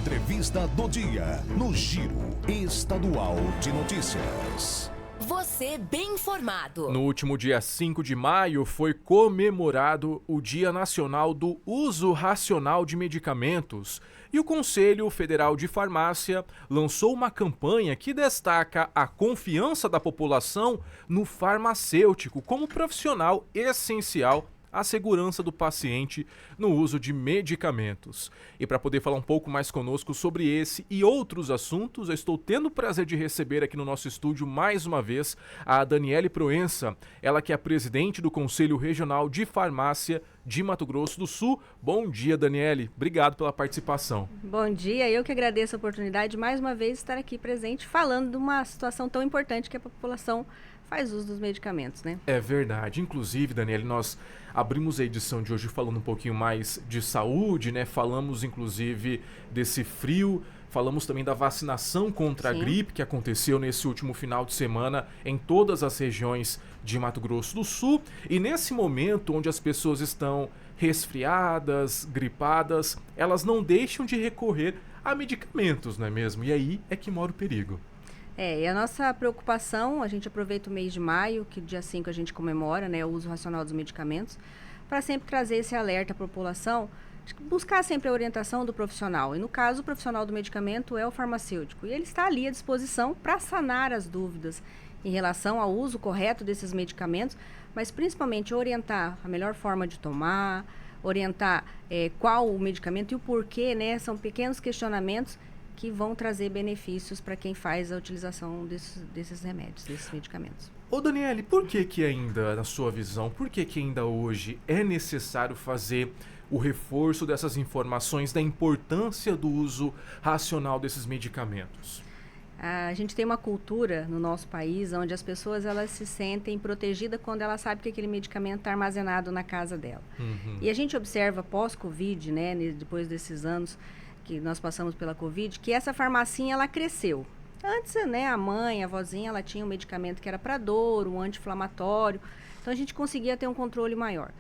entrevista do dia, no Giro Estadual de Notícias. Você bem informado. No último dia 5 de maio foi comemorado o Dia Nacional do Uso Racional de Medicamentos e o Conselho Federal de Farmácia lançou uma campanha que destaca a confiança da população no farmacêutico como profissional essencial à segurança do paciente no uso de medicamentos. E para poder falar um pouco mais conosco sobre esse e outros assuntos, eu estou tendo o prazer de receber aqui no nosso estúdio mais uma vez a Daniele Proença, ela que é a presidente do Conselho Regional de Farmácia de Mato Grosso do Sul. Bom dia, Daniele. Obrigado pela participação. Bom dia, eu que agradeço a oportunidade de mais uma vez estar aqui presente falando de uma situação tão importante que a população faz uso dos medicamentos, né? É verdade. Inclusive, Daniele, nós abrimos a edição de hoje falando um pouquinho mais de saúde, né? Falamos, inclusive, desse frio. Falamos também da vacinação contra a gripe que aconteceu nesse último final de semana em todas as regiões de Mato Grosso do Sul. E nesse momento onde as pessoas estão resfriadas, gripadas, elas não deixam de recorrer a medicamentos, não é mesmo? E aí é que mora o perigo. E a nossa preocupação, a gente aproveita o mês de maio, que dia 5 a gente comemora, né, o uso racional dos medicamentos, para sempre trazer esse alerta à população, buscar sempre a orientação do profissional. E no caso, o profissional do medicamento é o farmacêutico. E ele está ali à disposição para sanar as dúvidas em relação ao uso correto desses medicamentos, mas principalmente orientar a melhor forma de tomar, orientar qual o medicamento e o porquê, né? São pequenos questionamentos que vão trazer benefícios para quem faz a utilização desses remédios, desses medicamentos. Ô Daniele, por que ainda, na sua visão, por que ainda hoje é necessário fazer o reforço dessas informações da importância do uso racional desses medicamentos? A gente tem uma cultura no nosso país onde as pessoas elas se sentem protegidas quando elas sabem que aquele medicamento está armazenado na casa dela. E a gente observa pós-Covid, né, depois desses anos que nós passamos pela Covid, que essa farmacinha ela cresceu. Antes, né, a mãe, a vozinha, ela tinha um medicamento que era para dor, um anti-inflamatório, então a gente conseguia ter um controle maior.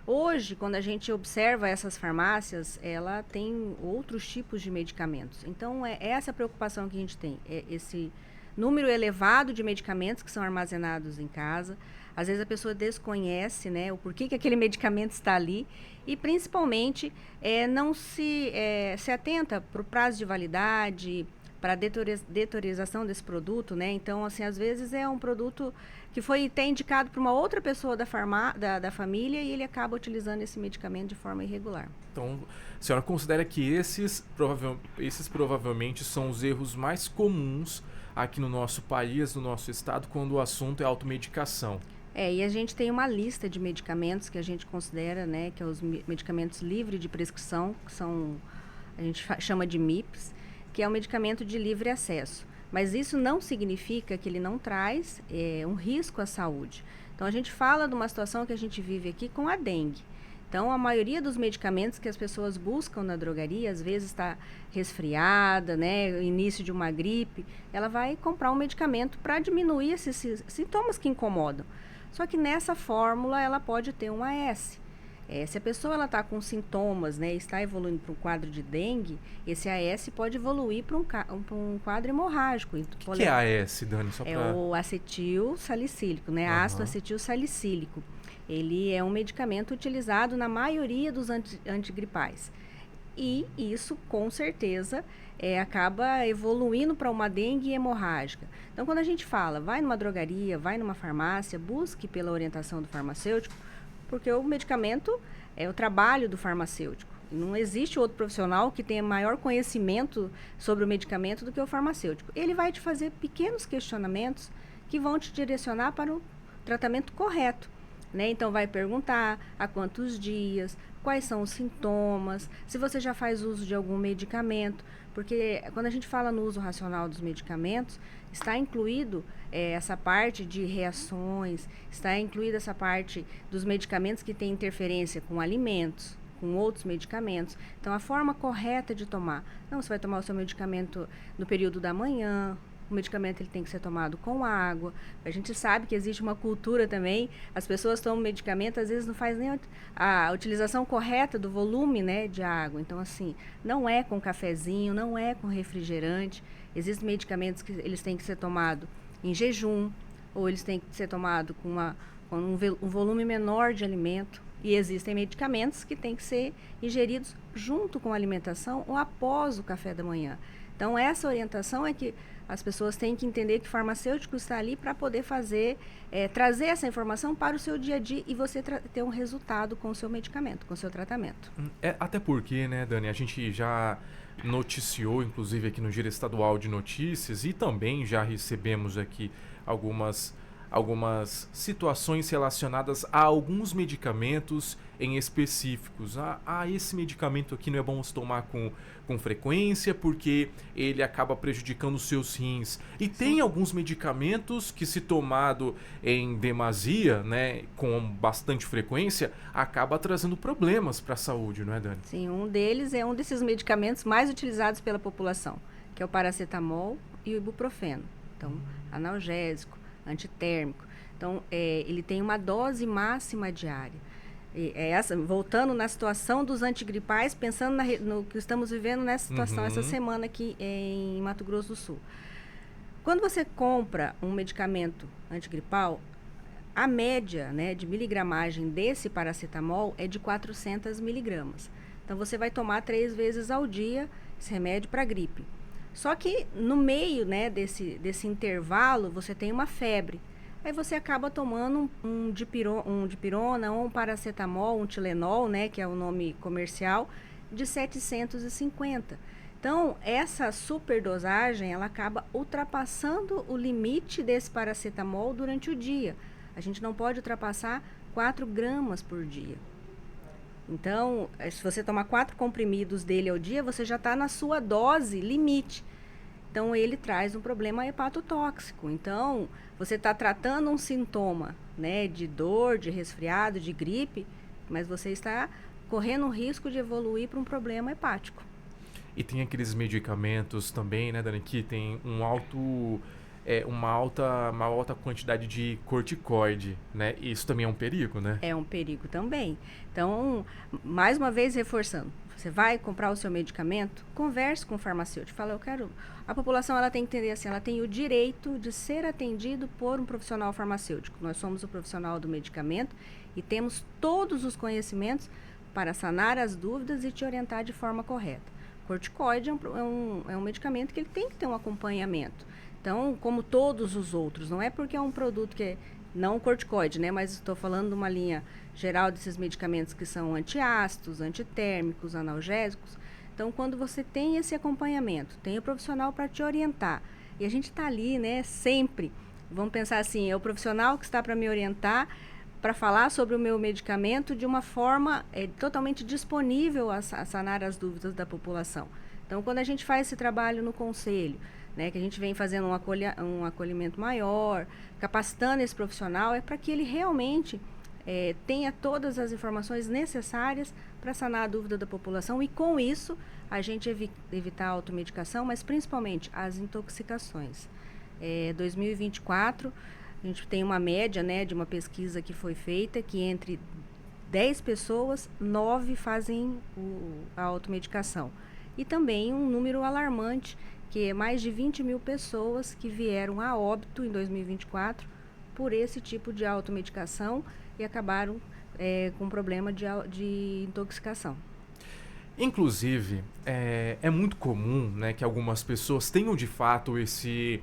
Hoje, quando a gente observa essas farmácias, ela tem outros tipos de medicamentos. Então, é essa a preocupação que a gente tem, é esse número elevado de medicamentos que são armazenados em casa. Às vezes a pessoa desconhece, né, o porquê que aquele medicamento está ali e principalmente não se atenta para o prazo de validade, para a deteriorização desse produto, né? Então, assim, às vezes é um produto que foi até indicado para uma outra pessoa da família e ele acaba utilizando esse medicamento de forma irregular. Então, a senhora considera que esses provavelmente são os erros mais comuns aqui no nosso país, no nosso estado, quando o assunto é automedicação? E a gente tem uma lista de medicamentos que a gente considera, né, que é os medicamentos livres de prescrição, que são, a gente chama de MIPs, que é um medicamento de livre acesso. Mas isso não significa que ele não traz um risco à saúde. Então, a gente fala de uma situação que a gente vive aqui com a dengue. Então, a maioria dos medicamentos que as pessoas buscam na drogaria, às vezes está resfriada, né, início de uma gripe, ela vai comprar um medicamento para diminuir esses sintomas que incomodam. Só que nessa fórmula ela pode ter um AS. Se a pessoa está com sintomas, né, está evoluindo para um quadro de dengue, esse AS pode evoluir para um quadro hemorrágico. O que é AS, Dani? O acetil salicílico, né, ácido acetil salicílico. Ele é um medicamento utilizado na maioria dos antigripais. E isso, com certeza, acaba evoluindo para uma dengue hemorrágica. Então, quando a gente fala, vai numa drogaria, vai numa farmácia, busque pela orientação do farmacêutico, porque o medicamento é o trabalho do farmacêutico. Não existe outro profissional que tenha maior conhecimento sobre o medicamento do que o farmacêutico. Ele vai te fazer pequenos questionamentos que vão te direcionar para o tratamento correto. Né? Então, vai perguntar há quantos dias, quais são os sintomas, se você já faz uso de algum medicamento, porque quando a gente fala no uso racional dos medicamentos, está incluído essa parte de reações, está incluída essa parte dos medicamentos que têm interferência com alimentos, com outros medicamentos. Então, a forma correta de tomar. Não, você vai tomar o seu medicamento no período da manhã, o medicamento ele tem que ser tomado com água. A gente sabe que existe uma cultura também, as pessoas tomam medicamento, às vezes não faz nem a utilização correta do volume, né, de água. Então, assim, não é com cafezinho, não é com refrigerante. Existem medicamentos que eles têm que ser tomados em jejum, ou eles têm que ser tomados com um volume menor de alimento. E existem medicamentos que têm que ser ingeridos junto com a alimentação ou após o café da manhã. Então, essa orientação é que as pessoas têm que entender que o farmacêutico está ali para poder trazer essa informação para o seu dia a dia e você ter um resultado com o seu medicamento, com o seu tratamento. Até porque, né, Dani, a gente já noticiou, inclusive aqui no Giro Estadual de Notícias, e também já recebemos aqui algumas situações relacionadas a alguns medicamentos em específicos. Esse medicamento aqui não é bom se tomar com frequência porque ele acaba prejudicando os seus rins. E tem alguns medicamentos que, se tomado em demasia, né, com bastante frequência, acaba trazendo problemas para a saúde, não é, Dani? Sim, um deles é um desses medicamentos mais utilizados pela população, que é o paracetamol e o ibuprofeno. Então, analgésico, antitérmico. Então, ele tem uma dose máxima diária. Voltando na situação dos antigripais, pensando no que estamos vivendo nessa situação, essa semana aqui em Mato Grosso do Sul. Quando você compra um medicamento antigripal, a média, né, de miligramagem desse paracetamol é de 400 miligramas. Então, você vai tomar 3 vezes ao dia esse remédio para gripe. Só que no meio, né, desse intervalo, você tem uma febre. Aí você acaba tomando um dipirona, ou um paracetamol, um Tilenol, né, que é o nome comercial, de 750. Então, essa superdosagem, ela acaba ultrapassando o limite desse paracetamol durante o dia. A gente não pode ultrapassar 4 gramas por dia. Então, se você tomar 4 comprimidos dele ao dia, você já está na sua dose limite. Então, ele traz um problema hepatotóxico. Então, você está tratando um sintoma, né, de dor, de resfriado, de gripe, mas você está correndo o risco de evoluir para um problema hepático. E tem aqueles medicamentos também, né, Dani, que tem uma alta quantidade de corticoide, né? Isso também é um perigo, né? É um perigo também. Então, mais uma vez reforçando, você vai comprar o seu medicamento, converse com o farmacêutico, fala, a população, ela tem que entender assim, ela tem o direito de ser atendido por um profissional farmacêutico. Nós somos o profissional do medicamento e temos todos os conhecimentos para sanar as dúvidas e te orientar de forma correta. Corticoide é um medicamento que ele tem que ter um acompanhamento. Então, como todos os outros, não é porque é um produto que é não corticoide, né? Mas estou falando de uma linha geral desses medicamentos que são antiácidos, antitérmicos, analgésicos. Então, quando você tem esse acompanhamento, tem o profissional para te orientar. E a gente está ali, né? Sempre. Vamos pensar assim, é o profissional que está para me orientar, para falar sobre o meu medicamento de uma forma totalmente disponível a sanar as dúvidas da população. Então, quando a gente faz esse trabalho no conselho, né, que a gente vem fazendo um acolhimento maior, capacitando esse profissional, é para que ele realmente tenha todas as informações necessárias para sanar a dúvida da população e, com isso, a gente evitar a automedicação, mas principalmente as intoxicações. 2024, a gente tem uma média, né, de uma pesquisa que foi feita, que entre 10 pessoas, 9 fazem a automedicação. E também um número alarmante, que é mais de 20 mil pessoas que vieram a óbito em 2024 por esse tipo de automedicação e acabaram com problema de intoxicação. Inclusive, é muito comum, né, que algumas pessoas tenham de fato esse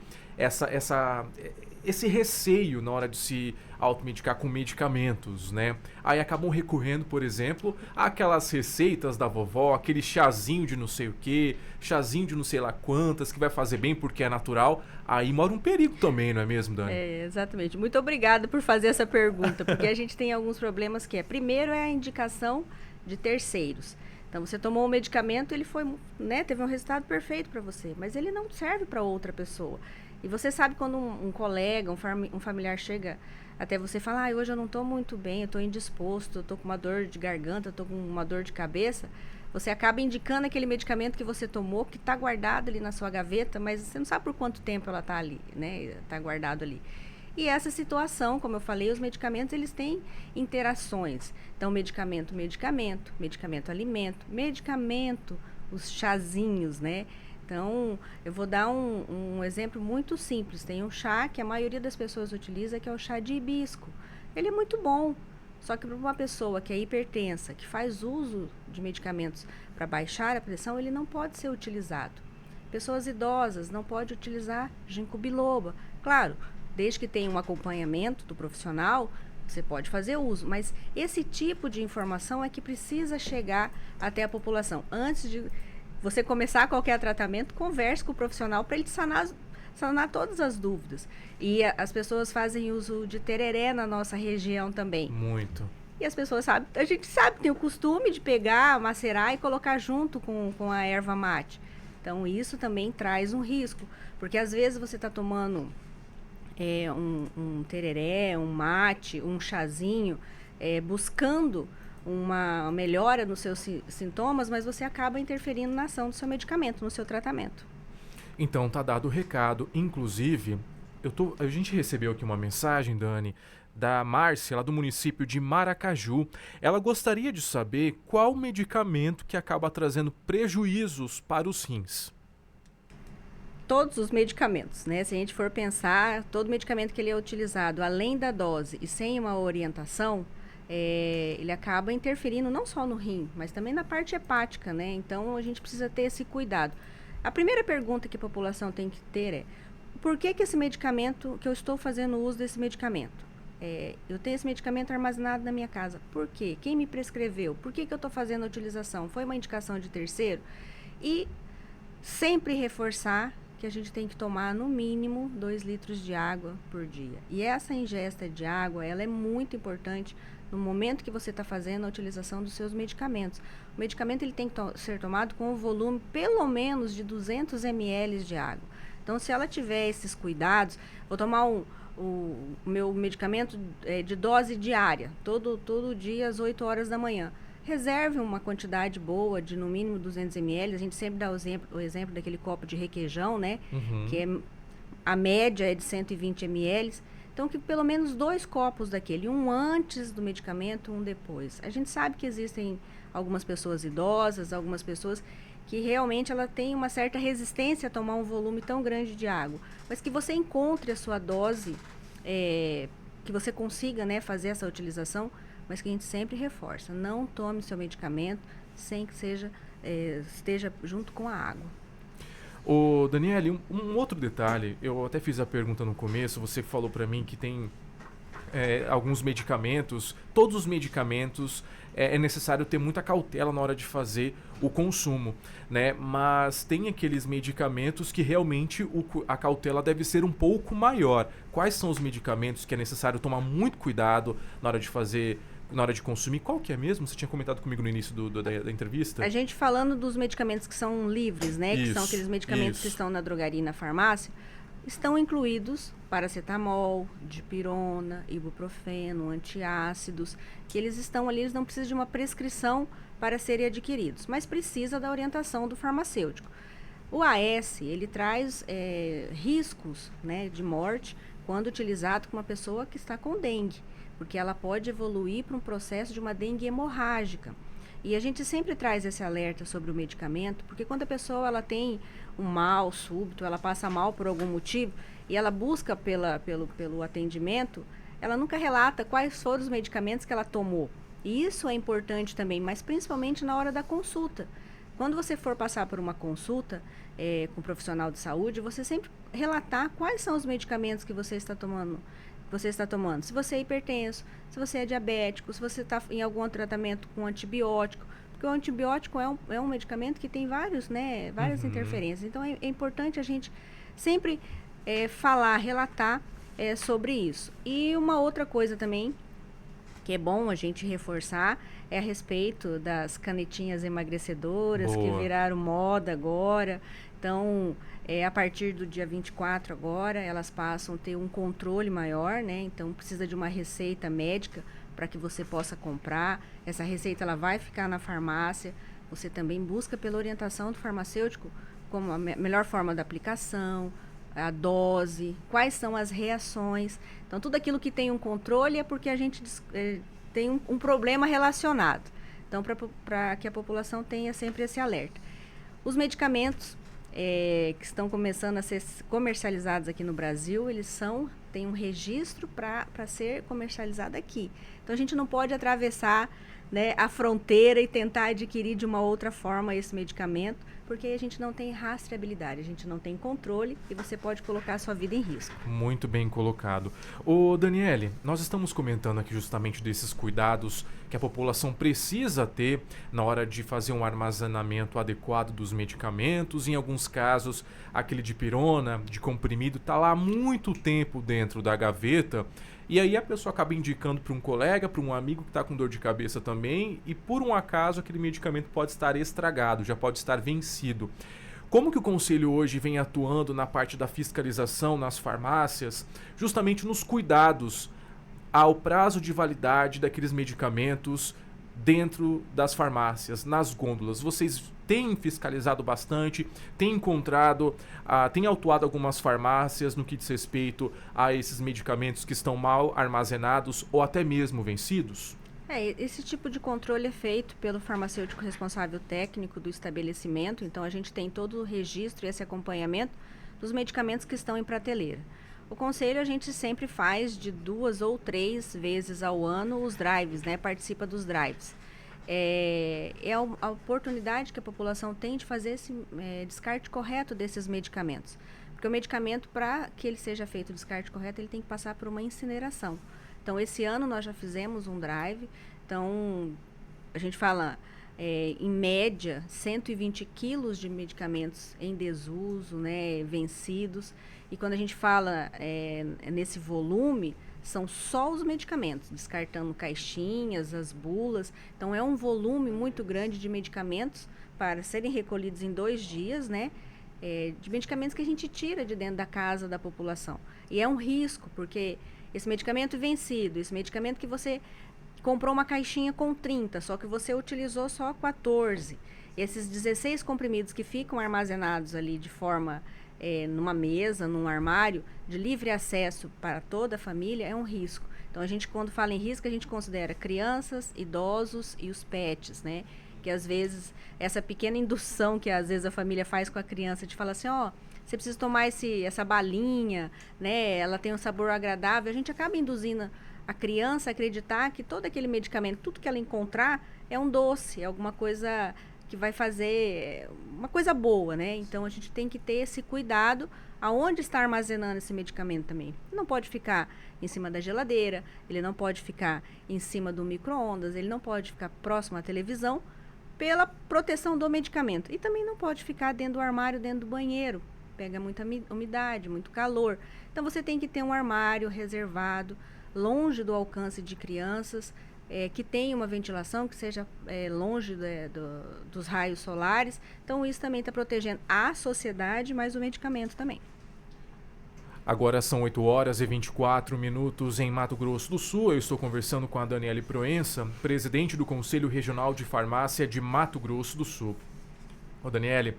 receio na hora de se automedicar com medicamentos, né? Aí acabam recorrendo, por exemplo, àquelas receitas da vovó, aquele chazinho de não sei o que, chazinho de não sei lá quantas, que vai fazer bem porque é natural. Aí mora um perigo também, não é mesmo, Dani? Exatamente. Muito obrigada por fazer essa pergunta, porque a gente tem alguns problemas primeiro é a indicação de terceiros. Então, você tomou um medicamento, ele foi, né, teve um resultado perfeito para você, mas ele não serve para outra pessoa. E você sabe quando um colega, um familiar chega até você e fala, hoje eu não estou muito bem, eu estou indisposto, eu estou com uma dor de garganta, eu estou com uma dor de cabeça, você acaba indicando aquele medicamento que você tomou, que está guardado ali na sua gaveta, mas você não sabe por quanto tempo ela está ali, né? Está guardado ali. E essa situação, como eu falei, os medicamentos, eles têm interações. Então, medicamento, alimento, medicamento, os chazinhos, né? Então, eu vou dar um exemplo muito simples. Tem um chá que a maioria das pessoas utiliza, que é o chá de hibisco. Ele é muito bom. Só que para uma pessoa que é hipertensa, que faz uso de medicamentos para baixar a pressão, ele não pode ser utilizado. Pessoas idosas não podem utilizar ginkgo biloba. Claro, desde que tenha um acompanhamento do profissional, você pode fazer uso. Mas esse tipo de informação é que precisa chegar até a população. Antes de você começar qualquer tratamento, converse com o profissional para ele sanar todas as dúvidas. E as pessoas fazem uso de tereré na nossa região também. Muito. E as pessoas sabem, a gente sabe, tem o costume de pegar, macerar e colocar junto com a erva mate. Então, isso também traz um risco. Porque às vezes você está tomando um tereré, um mate, um chazinho, buscando uma melhora nos seus sintomas, mas você acaba interferindo na ação do seu medicamento, no seu tratamento. Então, tá dado o recado. Inclusive, a gente recebeu aqui uma mensagem, Dani, da Márcia, lá do município de Maracaju. Ela gostaria de saber qual medicamento que acaba trazendo prejuízos para os rins. Todos os medicamentos, né? Se a gente for pensar, todo medicamento que ele é utilizado, além da dose e sem uma orientação, ele acaba interferindo não só no rim, mas também na parte hepática, né? Então, a gente precisa ter esse cuidado. A primeira pergunta que a população tem que ter é: por que esse medicamento, que eu estou fazendo uso desse medicamento? Eu tenho esse medicamento armazenado na minha casa. Por quê? Quem me prescreveu? Por que eu estou fazendo a utilização? Foi uma indicação de terceiro? E sempre reforçar que a gente tem que tomar no mínimo 2 litros de água por dia. E essa ingesta de água, ela é muito importante no momento que você está fazendo a utilização dos seus medicamentos. O medicamento ele tem que ser tomado com um volume pelo menos de 200 ml de água. Então, se ela tiver esses cuidados, vou tomar o meu medicamento de dose diária, todo dia às 8 horas da manhã. Reserve uma quantidade boa de no mínimo 200 ml. A gente sempre dá o exemplo daquele copo de requeijão, né? Uhum. Que a média é de 120 ml. Então, que pelo menos 2 copos daquele, um antes do medicamento, um depois. A gente sabe que existem algumas pessoas idosas, algumas pessoas que realmente ela tem uma certa resistência a tomar um volume tão grande de água. Mas que você encontre a sua dose, que você consiga, né, fazer essa utilização, mas que a gente sempre reforça. Não tome seu medicamento sem que esteja junto com a água. Ô, Daniele, um outro detalhe, eu até fiz a pergunta no começo, você falou para mim que tem alguns medicamentos, todos os medicamentos é necessário ter muita cautela na hora de fazer o consumo, né? Mas tem aqueles medicamentos que realmente a cautela deve ser um pouco maior. Quais são os medicamentos que é necessário tomar muito cuidado na hora de fazer, na hora de consumir? Qual que é mesmo? Você tinha comentado comigo no início da entrevista. A gente falando dos medicamentos que são livres, né? Que são aqueles medicamentos que estão na drogaria e na farmácia, estão incluídos paracetamol, dipirona, ibuprofeno, antiácidos, que eles estão ali, eles não precisam de uma prescrição para serem adquiridos, mas precisa da orientação do farmacêutico. O AS, ele traz riscos, né, de morte quando utilizado com uma pessoa que está com dengue, porque ela pode evoluir para um processo de uma dengue hemorrágica. E a gente sempre traz esse alerta sobre o medicamento, porque quando a pessoa ela tem um mal súbito, ela passa mal por algum motivo, e ela busca pelo atendimento, ela nunca relata quais foram os medicamentos que ela tomou. E isso é importante também, mas principalmente na hora da consulta. Quando você for passar por uma consulta com um profissional de saúde, você sempre relatar quais são os medicamentos que você está tomando. Se você é hipertenso, se você é diabético, se você está em algum tratamento com antibiótico, porque o antibiótico é um medicamento que tem várias interferências. Então, é importante a gente sempre relatar sobre isso. E uma outra coisa também, que é bom a gente reforçar, é a respeito das canetinhas emagrecedoras. Boa. Que viraram moda agora. Então, a partir do dia 24 agora, elas passam a ter um controle maior, né? Então, precisa de uma receita médica para que você possa comprar. Essa receita ela vai ficar na farmácia, você também busca pela orientação do farmacêutico como a melhor forma da aplicação, a dose, quais são as reações. Então, tudo aquilo que tem um controle é porque a gente tem um problema relacionado. Então, para que a população tenha sempre esse alerta. Os medicamentos que estão começando a ser comercializados aqui no Brasil, eles têm um registro para ser comercializado aqui. Então, a gente não pode atravessar, né, a fronteira e tentar adquirir de uma outra forma esse medicamento, porque a gente não tem rastreabilidade, a gente não tem controle e você pode colocar a sua vida em risco. Muito bem colocado. Ô Daniele, nós estamos comentando aqui justamente desses cuidados que a população precisa ter na hora de fazer um armazenamento adequado dos medicamentos. Em alguns casos, aquele dipirona, de comprimido, está lá há muito tempo dentro da gaveta. E aí a pessoa acaba indicando para um colega, para um amigo que está com dor de cabeça também, e por um acaso aquele medicamento pode estar estragado, já pode estar vencido. Como que o Conselho hoje vem atuando na parte da fiscalização nas farmácias, justamente nos cuidados ao prazo de validade daqueles medicamentos dentro das farmácias, nas gôndolas? Vocês têm fiscalizado bastante, têm encontrado, têm autuado algumas farmácias no que diz respeito a esses medicamentos que estão mal armazenados ou até mesmo vencidos? Esse tipo de controle é feito pelo farmacêutico responsável técnico do estabelecimento, então a gente tem todo o registro e esse acompanhamento dos medicamentos que estão em prateleira. O Conselho a gente sempre faz de 2 ou 3 vezes ao ano os drives, né? Participa dos drives. É a oportunidade que a população tem de fazer esse descarte correto desses medicamentos. Porque o medicamento, para que ele seja feito o descarte correto, ele tem que passar por uma incineração. Então, esse ano nós já fizemos um drive. Então, a gente fala, em média, 120 quilos de medicamentos em desuso, né, vencidos. E quando a gente fala nesse volume, são só os medicamentos, descartando caixinhas, as bulas. Então, é um volume muito grande de medicamentos para serem recolhidos em 2 dias, né? De medicamentos que a gente tira de dentro da casa da população. E é um risco, porque esse medicamento vencido, esse medicamento que você comprou uma caixinha com 30, só que você utilizou só 14. Esses 16 comprimidos que ficam armazenados ali de forma, numa mesa, num armário, de livre acesso para toda a família, é um risco. Então, a gente, quando fala em risco, a gente considera crianças, idosos e os pets, né? Que às vezes, essa pequena indução que às vezes a família faz com a criança, de falar assim, você precisa tomar essa balinha, né? Ela tem um sabor agradável. A gente acaba induzindo a criança a acreditar que todo aquele medicamento, tudo que ela encontrar, é um doce, é alguma coisa que vai fazer uma coisa boa, né? Então, a gente tem que ter esse cuidado aonde está armazenando esse medicamento também. Não pode ficar em cima da geladeira, ele não pode ficar em cima do micro-ondas, ele não pode ficar próximo à televisão, pela proteção do medicamento. E também não pode ficar dentro do armário, dentro do banheiro. Pega muita umidade, muito calor. Então, você tem que ter um armário reservado, longe do alcance de crianças, que tenha uma ventilação, que seja longe dos raios solares. Então, isso também está protegendo a sociedade, mas o medicamento também. Agora são 8h24 em Mato Grosso do Sul. Eu estou conversando com a Daniele Proença, presidente do Conselho Regional de Farmácia de Mato Grosso do Sul. Ô Daniele,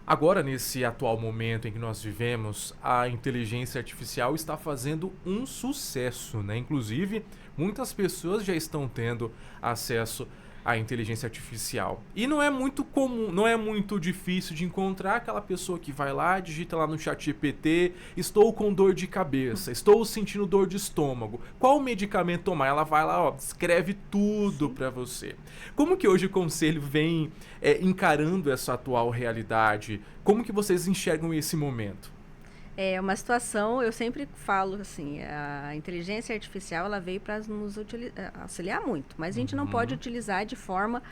agora nesse atual momento em que nós vivemos, a inteligência artificial está fazendo um sucesso, né? Inclusive, muitas pessoas já estão tendo acesso à inteligência artificial. E não é muito comum, não é muito difícil de encontrar aquela pessoa que vai lá, digita lá no ChatGPT, estou com dor de cabeça, estou sentindo dor de estômago, qual medicamento tomar? Ela vai lá, escreve tudo para você. Como que hoje o Conselho vem encarando essa atual realidade? Como que vocês enxergam esse momento? É uma situação, eu sempre falo assim, a inteligência artificial ela veio para nos auxiliar muito, mas a gente não pode utilizar de forma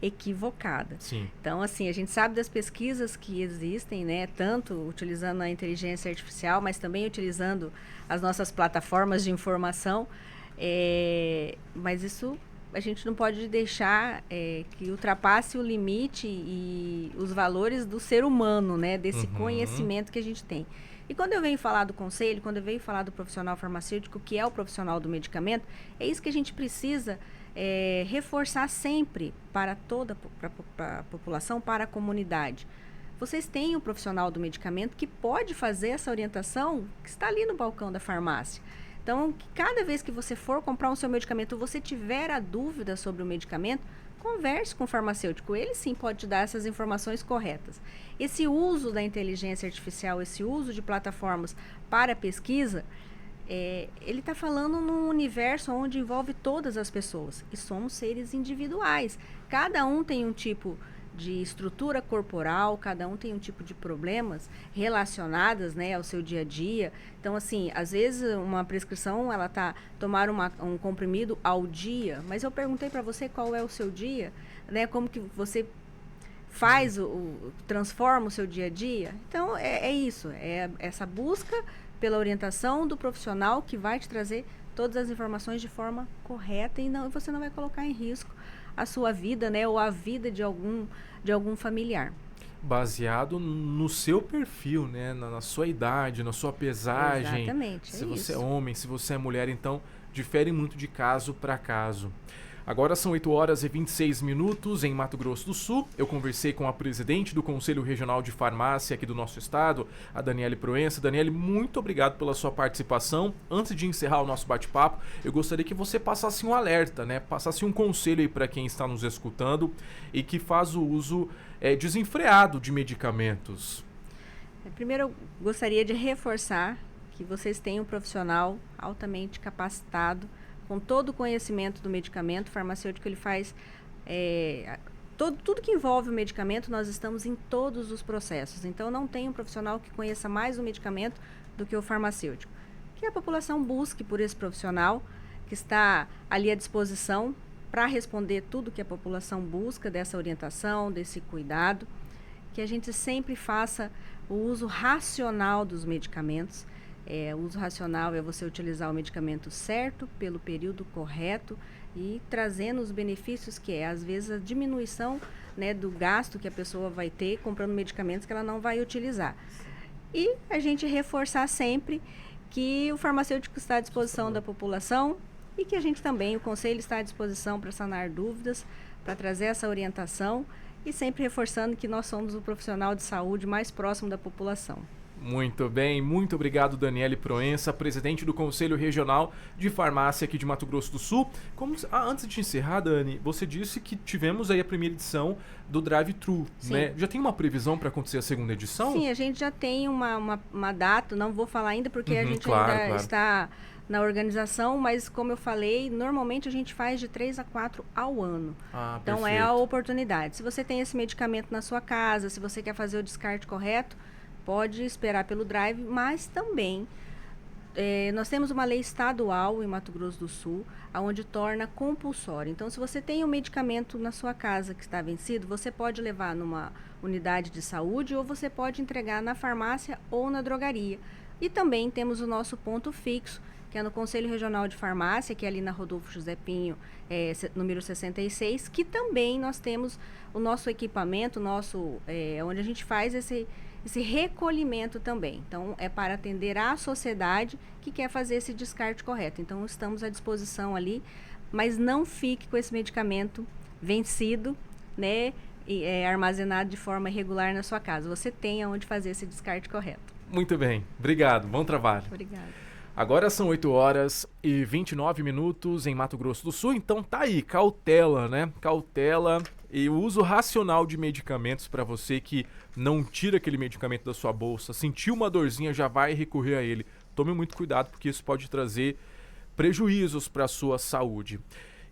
equivocada. Sim. Então, assim, a gente sabe das pesquisas que existem, né, tanto utilizando a inteligência artificial, mas também utilizando as nossas plataformas de informação, mas isso a gente não pode deixar que ultrapasse o limite e os valores do ser humano, né, desse conhecimento que a gente tem. E quando eu venho falar do conselho, quando eu venho falar do profissional farmacêutico, que é o profissional do medicamento, é isso que a gente precisa reforçar sempre para toda a população, para a comunidade. Vocês têm um profissional do medicamento que pode fazer essa orientação que está ali no balcão da farmácia. Então, cada vez que você for comprar o seu medicamento, você tiver a dúvida sobre o medicamento, converse com o farmacêutico. Ele sim pode te dar essas informações corretas. Esse uso da inteligência artificial, esse uso de plataformas para pesquisa, ele está falando num universo onde envolve todas as pessoas. E somos seres individuais. Cada um tem um tipo de estrutura corporal, cada um tem um tipo de problemas relacionadas, né, ao seu dia a dia. Então, assim, às vezes uma prescrição, ela tá tomar um comprimido ao dia, mas eu perguntei para você qual é o seu dia, né, como que você faz, transforma o seu dia a dia. Então, é isso, é essa busca pela orientação do profissional que vai te trazer todas as informações de forma correta e você não vai colocar em risco a sua vida, né, ou a vida de algum familiar. Baseado no seu perfil, né, na sua idade, na sua pesagem. Exatamente. Se você é homem, se você é mulher, então difere muito de caso para caso. Agora são 8h26 em Mato Grosso do Sul. Eu conversei com a presidente do Conselho Regional de Farmácia aqui do nosso estado, a Daniele Proença. Daniele, muito obrigado pela sua participação. Antes de encerrar o nosso bate-papo, eu gostaria que você passasse um alerta, né? Passasse um conselho aí para quem está nos escutando e que faz o uso desenfreado de medicamentos. Primeiro, eu gostaria de reforçar que vocês têm um profissional altamente capacitado, com todo o conhecimento do medicamento. O farmacêutico, ele faz tudo que envolve o medicamento, nós estamos em todos os processos. Então, não tem um profissional que conheça mais o medicamento do que o farmacêutico. Que a população busque por esse profissional que está ali à disposição para responder tudo que a população busca dessa orientação, desse cuidado. Que a gente sempre faça o uso racional dos medicamentos. O uso racional é você utilizar o medicamento certo, pelo período correto e trazendo os benefícios que às vezes, a diminuição, né, do gasto que a pessoa vai ter comprando medicamentos que ela não vai utilizar. E a gente reforçar sempre que o farmacêutico está à disposição da população e que a gente também, o Conselho, está à disposição para sanar dúvidas, para trazer essa orientação e sempre reforçando que nós somos o profissional de saúde mais próximo da população. Muito bem, muito obrigado, Daniele Proença, presidente do Conselho Regional de Farmácia aqui de Mato Grosso do Sul. Antes de encerrar, Dani, você disse que tivemos aí a primeira edição do Drive-Thru, né? Já tem uma previsão para acontecer a segunda edição? Sim, a gente já tem uma data, não vou falar ainda porque a gente claro. Está na organização, mas como eu falei, normalmente a gente faz de 3 a 4 ao ano. Então perfeito. É a oportunidade. Se você tem esse medicamento na sua casa, se você quer fazer o descarte correto, pode esperar pelo Drive, mas também nós temos uma lei estadual em Mato Grosso do Sul, onde torna compulsório. Então, se você tem um medicamento na sua casa que está vencido, você pode levar numa unidade de saúde ou você pode entregar na farmácia ou na drogaria. E também temos o nosso ponto fixo, que é no Conselho Regional de Farmácia, que é ali na Rodolfo José Pinho, número 66, que também nós temos o nosso equipamento, onde a gente faz esse recolhimento também. Então, é para atender a sociedade que quer fazer esse descarte correto. Então, estamos à disposição ali, mas não fique com esse medicamento vencido, né, armazenado de forma irregular na sua casa. Você tem aonde fazer esse descarte correto. Muito bem, obrigado, bom trabalho. Obrigada. Agora são 8h29 em Mato Grosso do Sul, então tá aí, cautela, né? Cautela e o uso racional de medicamentos para você que não tira aquele medicamento da sua bolsa, sentiu uma dorzinha, já vai recorrer a ele. Tome muito cuidado porque isso pode trazer prejuízos para a sua saúde.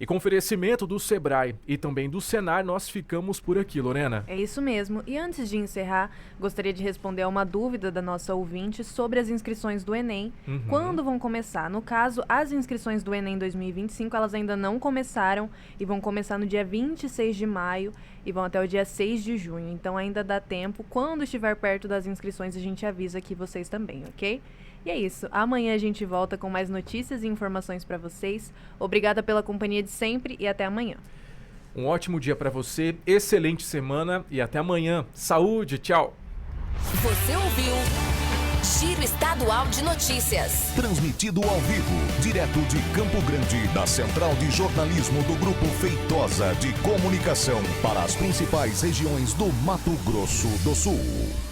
E com oferecimento do Sebrae e também do Senar, nós ficamos por aqui, Lorena. É isso mesmo. E antes de encerrar, gostaria de responder a uma dúvida da nossa ouvinte sobre as inscrições do Enem. Quando vão começar? No caso, as inscrições do Enem 2025, elas ainda não começaram e vão começar no dia 26 de maio e vão até o dia 6 de junho. Então ainda dá tempo. Quando estiver perto das inscrições, a gente avisa aqui vocês também, ok? E é isso. Amanhã a gente volta com mais notícias e informações para vocês. Obrigada pela companhia de sempre e até amanhã. Um ótimo dia para você, excelente semana e até amanhã. Saúde, tchau. Você ouviu Giro Estadual de Notícias. Transmitido ao vivo, direto de Campo Grande, da Central de Jornalismo do Grupo Feitosa de Comunicação, para as principais regiões do Mato Grosso do Sul.